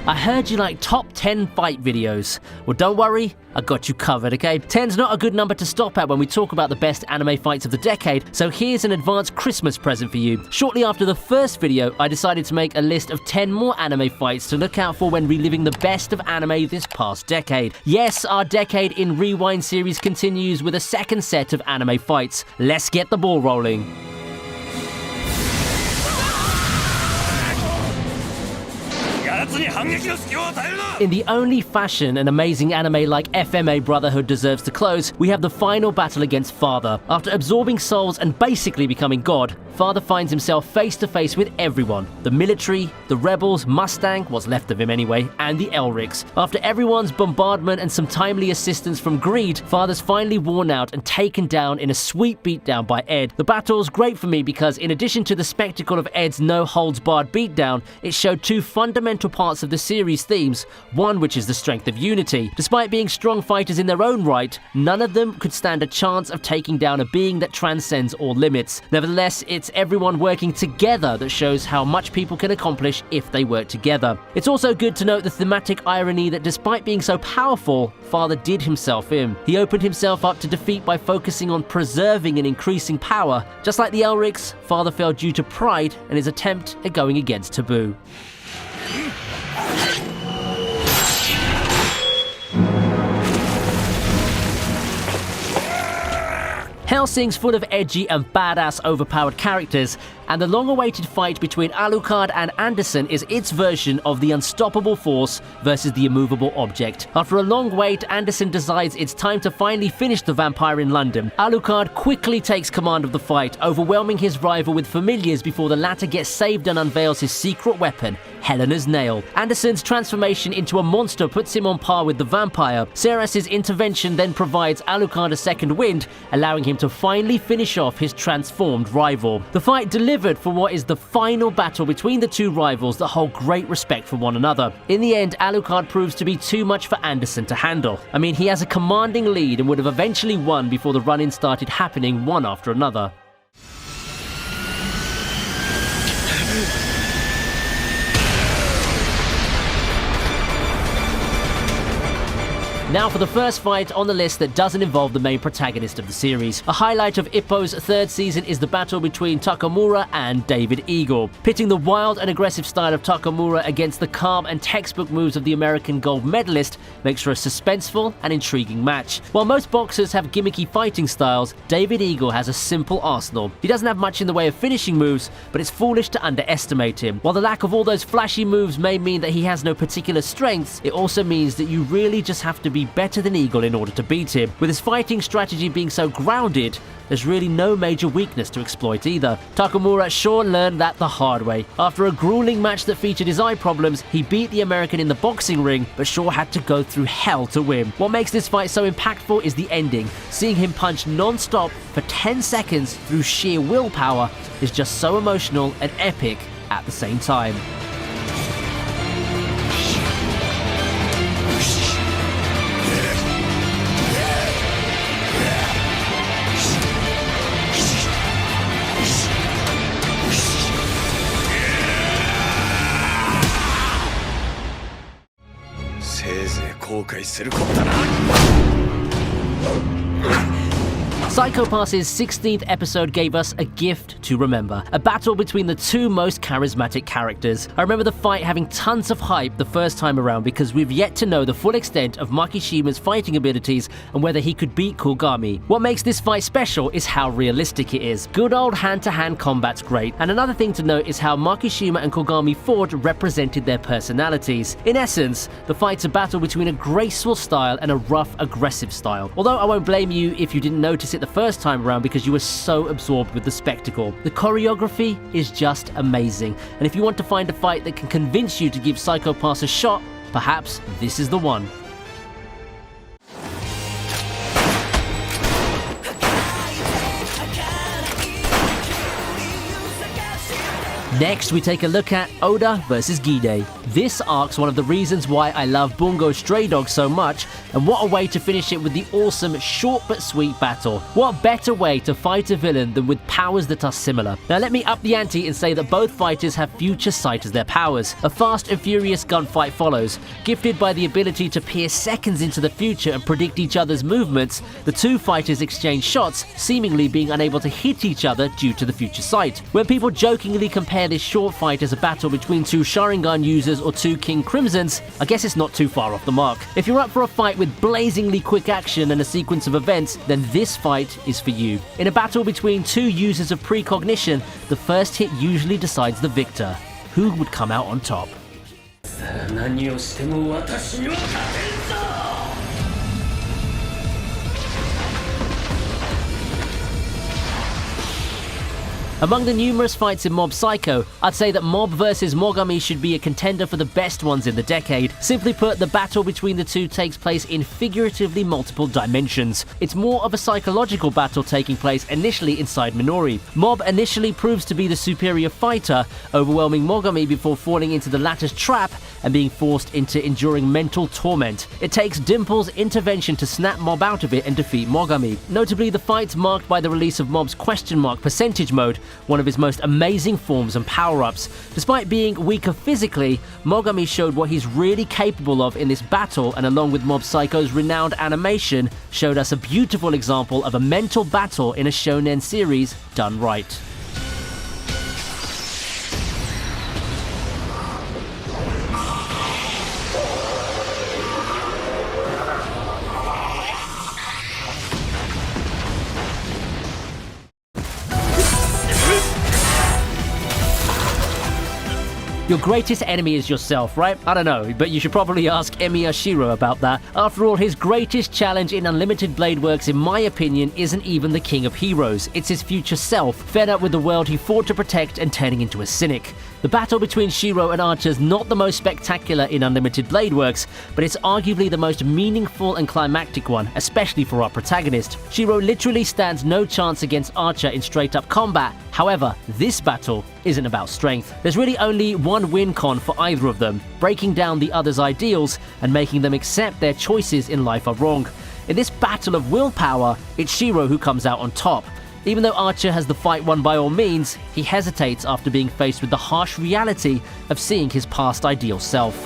I heard you like top 10 fight videos. Well, don't worry, I got you covered, okay? 10's not a good number to stop at when we talk about the best anime fights of the decade, so here's an advanced Christmas present for you. Shortly after the first video, I decided to make a list of 10 more anime fights to look out for when reliving the best of anime this past decade. Yes, our Decade in Rewind series continues with a second set of anime fights. Let's get the ball rolling. In the only fashion an amazing anime like FMA Brotherhood deserves to close, we have the final battle against Father. After absorbing souls and basically becoming God, Father finds himself face to face with everyone. The military, the rebels, Mustang, what's left of him anyway, and the Elrics. After everyone's bombardment and some timely assistance from Gide, Father's finally worn out and taken down in a sweet beatdown by Ed. The battle's great for me because in addition to the spectacle of Ed's no-holds-barred beatdown, it showed two fundamental parts of the series' themes, one which is the strength of unity. Despite being strong fighters in their own right, none of them could stand a chance of taking down a being that transcends all limits. Nevertheless, it's everyone working together that shows how much people can accomplish if they work together. It's also good to note the thematic irony that despite being so powerful, Father did himself in. He opened himself up to defeat by focusing on preserving and increasing power. Just like the Elrics, Father fell due to pride and his attempt at going against taboo. Hellsing's full of edgy and badass overpowered characters, and the long-awaited fight between Alucard and Anderson is its version of the unstoppable force versus the immovable object. After a long wait, Anderson decides it's time to finally finish the vampire in London. Alucard quickly takes command of the fight, overwhelming his rival with familiars before the latter gets saved and unveils his secret weapon, Helena's nail. Anderson's transformation into a monster puts him on par with the vampire. Ceras's intervention then provides Alucard a second wind, allowing him to finally finish off his transformed rival. The fight delivered for what is the final battle between the two rivals that hold great respect for one another. In the end, Alucard proves to be too much for Anderson to handle. I mean, he has a commanding lead and would have eventually won before the run-in started happening one after another. Now for the first fight on the list that doesn't involve the main protagonist of the series. A highlight of Ippo's third season is the battle between Takamura and David Eagle. Pitting the wild and aggressive style of Takamura against the calm and textbook moves of the American gold medalist makes for a suspenseful and intriguing match. While most boxers have gimmicky fighting styles, David Eagle has a simple arsenal. He doesn't have much in the way of finishing moves, but it's foolish to underestimate him. While the lack of all those flashy moves may mean that he has no particular strengths, it also means that you really just have to be better than Eagle in order to beat him. With his fighting strategy being so grounded, there's really no major weakness to exploit either. Takamura sure learned that the hard way. After a grueling match that featured his eye problems, he beat the American in the boxing ring, but sure had to go through hell to win. What makes this fight so impactful is the ending. Seeing him punch non-stop for 10 seconds through sheer willpower is just so emotional and epic at the same time. Psycho Pass's 16th episode gave us a gift to remember, a battle between the two most charismatic characters. I remember the fight having tons of hype the first time around because we've yet to know the full extent of Makishima's fighting abilities and whether he could beat Mogami. What makes this fight special is how realistic it is. Good old hand-to-hand combat's great, and another thing to note is how Makishima and Mogami fought represented their personalities. In essence, the fight's a battle between a graceful style and a rough, aggressive style. Although I won't blame you if you didn't notice it the first time around because you were so absorbed with the spectacle. The choreography is just amazing, and if you want to find a fight that can convince you to give Psycho Pass a shot, perhaps this is the one. Next, we take a look at Oda versus Gide. This arc's one of the reasons why I love Bungo Stray Dogs so much, and what a way to finish it with the awesome short but sweet battle. What better way to fight a villain than with powers that are similar? Now let me up the ante and say that both fighters have future sight as their powers. A fast and furious gunfight follows. Gifted by the ability to peer seconds into the future and predict each other's movements, the two fighters exchange shots, seemingly being unable to hit each other due to the future sight. When people jokingly compare this short fight as a battle between two Sharingan users or two King Crimsons, I guess it's not too far off the mark. If you're up for a fight with blazingly quick action and a sequence of events, then this fight is for you. In a battle between two users of precognition, the first hit usually decides the victor. Who would come out on top? Among the numerous fights in Mob Psycho, I'd say that Mob vs Mogami should be a contender for the best ones in the decade. Simply put, the battle between the two takes place in figuratively multiple dimensions. It's more of a psychological battle taking place initially inside Minori. Mob initially proves to be the superior fighter, overwhelming Mogami before falling into the latter's trap and being forced into enduring mental torment. It takes Dimple's intervention to snap Mob out of it and defeat Mogami. Notably, the fight's marked by the release of Mob's question mark percentage mode, one of his most amazing forms and power-ups. Despite being weaker physically, Mogami showed what he's really capable of in this battle, and along with Mob Psycho's renowned animation, showed us a beautiful example of a mental battle in a shonen series done right. Your greatest enemy is yourself, right? I don't know, but you should probably ask Emiya Shiro about that. After all, his greatest challenge in Unlimited Blade Works, in my opinion, isn't even the King of Heroes. It's his future self, fed up with the world he fought to protect and turning into a cynic. The battle between Shiro and Archer is not the most spectacular in Unlimited Blade Works, but it's arguably the most meaningful and climactic one, especially for our protagonist. Shiro literally stands no chance against Archer in straight-up combat. However, this battle isn't about strength. There's really only one win con for either of them, breaking down the other's ideals and making them accept their choices in life are wrong. In this battle of willpower, it's Shiro who comes out on top. Even though Archer has the fight won by all means, he hesitates after being faced with the harsh reality of seeing his past ideal self.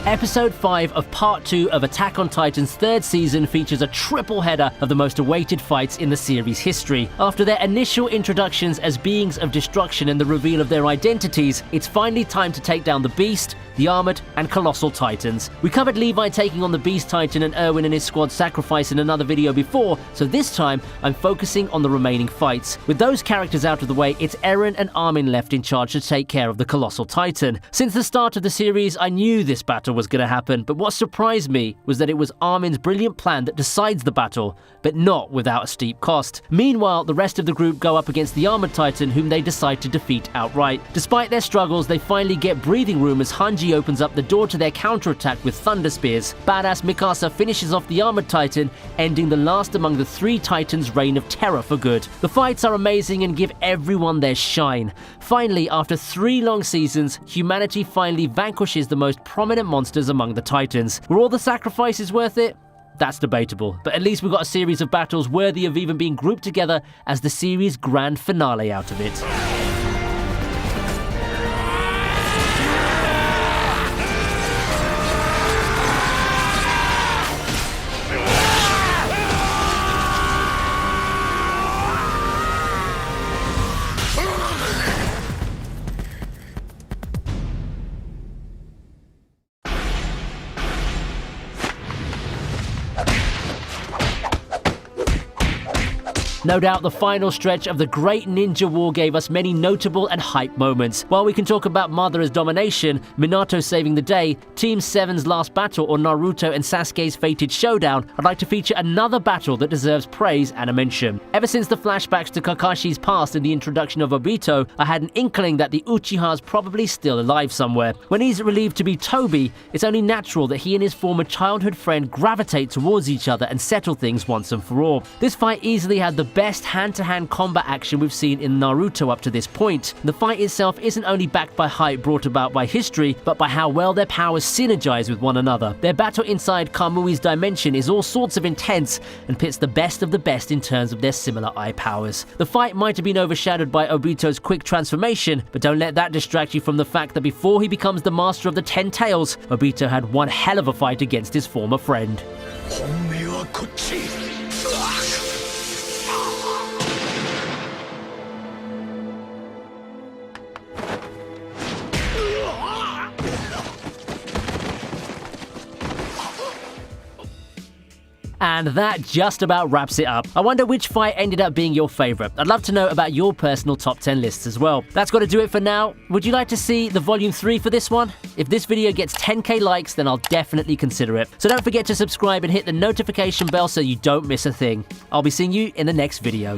Episode 5 of Part 2 of Attack on Titan's third season features a triple header of the most awaited fights in the series' history. After their initial introductions as beings of destruction and the reveal of their identities, it's finally time to take down the Beast, the Armored, and Colossal Titans. We covered Levi taking on the Beast Titan and Erwin and his squad sacrifice in another video before, so this time I'm focusing on the remaining fights. With those characters out of the way, it's Eren and Armin left in charge to take care of the Colossal Titan. Since the start of the series, I knew this battle was going to happen, but what surprised me was that it was Armin's brilliant plan that decides the battle, but not without a steep cost. Meanwhile, the rest of the group go up against the Armored Titan, whom they decide to defeat outright. Despite their struggles, they finally get breathing room as Hanji opens up the door to their counterattack with Thunder Spears. Badass Mikasa finishes off the Armored Titan, ending the last among the three Titans' reign of terror for good. The fights are amazing and give everyone their shine. Finally, after 3 long seasons, humanity finally vanquishes the most prominent monsters among the Titans. Were all the sacrifices worth it? That's debatable, but at least we got a series of battles worthy of even being grouped together as the series' grand finale out of it. No doubt the final stretch of the Great Ninja War gave us many notable and hype moments. While we can talk about Madara's domination, Minato saving the day, Team 7's last battle, or Naruto and Sasuke's fated showdown, I'd like to feature another battle that deserves praise and a mention. Ever since the flashbacks to Kakashi's past and the introduction of Obito, I had an inkling that the Uchiha's probably still alive somewhere. When he's relieved to be Toby, it's only natural that he and his former childhood friend gravitate towards each other and settle things once and for all. This fight easily had the best hand-to-hand combat action we've seen in Naruto up to this point. The fight itself isn't only backed by hype brought about by history, but by how well their powers synergize with one another. Their battle inside Kamui's dimension is all sorts of intense and pits the best of the best in terms of their similar eye powers. The fight might have been overshadowed by Obito's quick transformation, but don't let that distract you from the fact that before he becomes the master of the 10 Tails, Obito had one hell of a fight against his former friend. And that just about wraps it up. I wonder which fight ended up being your favorite. I'd love to know about your personal top 10 lists as well. That's got to do it for now. Would you like to see the volume 3 for this one? If this video gets 10k likes, then I'll definitely consider it. So don't forget to subscribe and hit the notification bell so you don't miss a thing. I'll be seeing you in the next video.